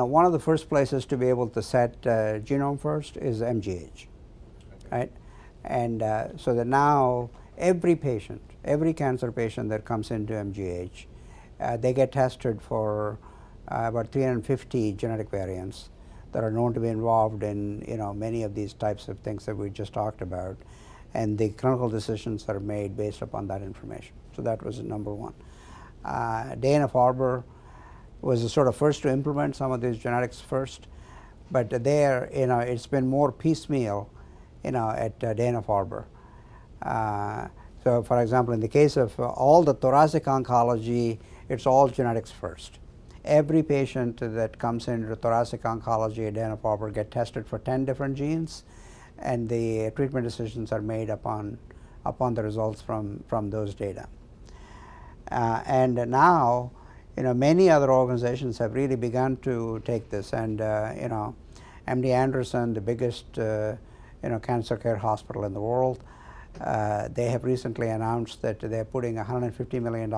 one of the first places to be able to set genome first is MGH, right? And so that now every patient, every cancer patient that comes into MGH, they get tested for about 350 genetic variants that are known to be involved in many of these types of things that we just talked about, and the clinical decisions are made based upon that information. So that was number one. Dana-Farber was the sort of first to implement some of these genetics first, but there it's been more piecemeal at Dana-Farber. So for example, in the case of all the thoracic oncology, it's all genetics first. Every patient that comes into thoracic oncology at Dana-Farber get tested for 10 different genes, and the treatment decisions are made upon the results from those data. And now, many other organizations have really begun to take this, and MD Anderson, the biggest cancer care hospital in the world, they have recently announced that they're putting $150 million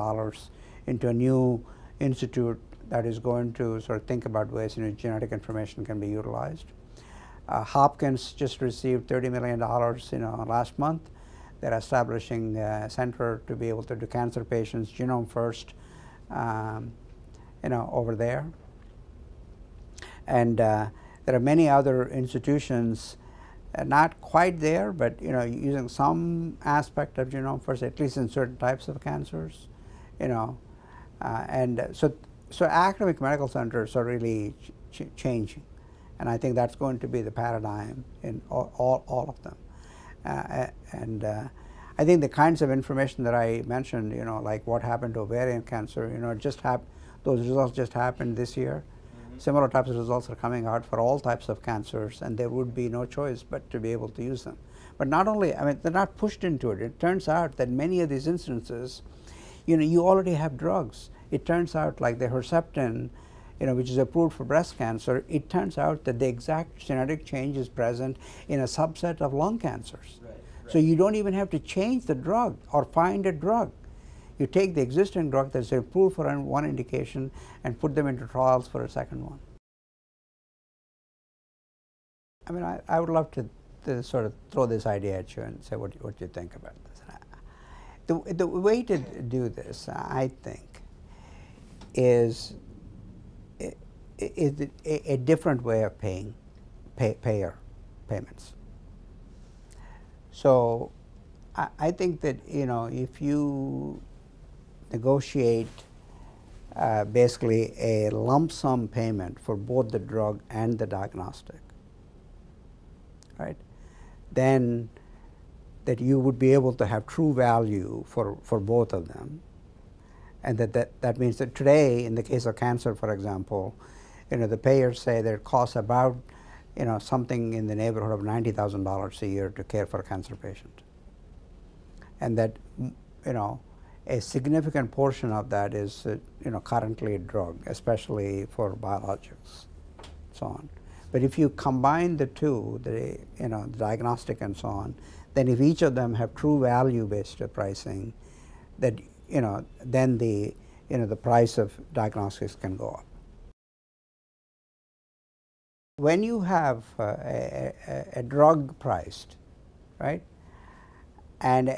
into a new institute that is going to sort of think about ways in which genetic information can be utilized. Hopkins just received $30 million last month. They're establishing a center to be able to do cancer patients genome first over there. And there are many other institutions not quite there, but using some aspect of genome first, at least in certain types of cancers. And so academic medical centers are really changing, and I think that's going to be the paradigm in all of them. And I think the kinds of information that I mentioned, like what happened to ovarian cancer, those results just happened this year. Mm-hmm. Similar types of results are coming out for all types of cancers, and there would be no choice but to be able to use them. But not only, they're not pushed into it. It turns out that many of these instances, you already have drugs. It turns out like the Herceptin, which is approved for breast cancer, it turns out that the exact genetic change is present in a subset of lung cancers. Right, right. So you don't even have to change the drug or find a drug. You take the existing drug that's approved for one indication and put them into trials for a second one. I would love to sort of throw this idea at you and say what you think about this. The way to do this, I think, is a different way of paying payments. So I think that if you negotiate basically a lump sum payment for both the drug and the diagnostic, right, then that you would be able to have true value for both of them. And that means that today, in the case of cancer, for example, the payers say that it costs about something in the neighborhood of $90,000 a year to care for a cancer patient, and that a significant portion of that is currently a drug, especially for biologics, so on. But if you combine the two, the diagnostic and so on, then if each of them have true value-based pricing, that then the price of diagnostics can go up. When you have a drug priced, right, and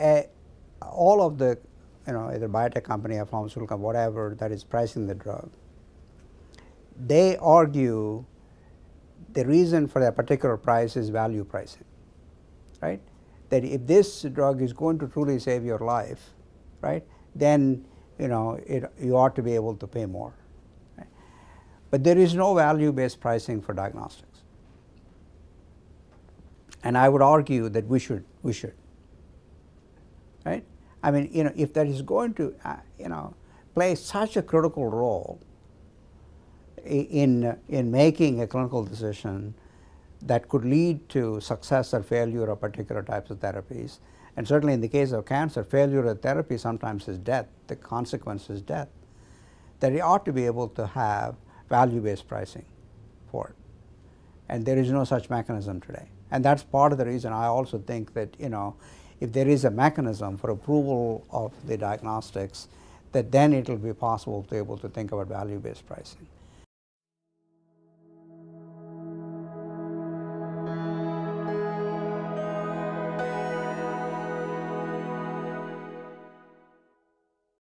all of the either biotech company or pharmaceutical company, whatever that is pricing the drug, they argue the reason for that particular price is value pricing, right? That if this drug is going to truly save your life, right, then you ought to be able to pay more. Right? But there is no value-based pricing for diagnostics, and I would argue that we should, right? If that is going to play such a critical role in making a clinical decision that could lead to success or failure of particular types of therapies. And certainly in the case of cancer, failure of therapy sometimes is death. The consequence is death. That it ought to be able to have value-based pricing for it. And there is no such mechanism today. And that's part of the reason I also think that, if there is a mechanism for approval of the diagnostics, that then it will be possible to be able to think about value-based pricing.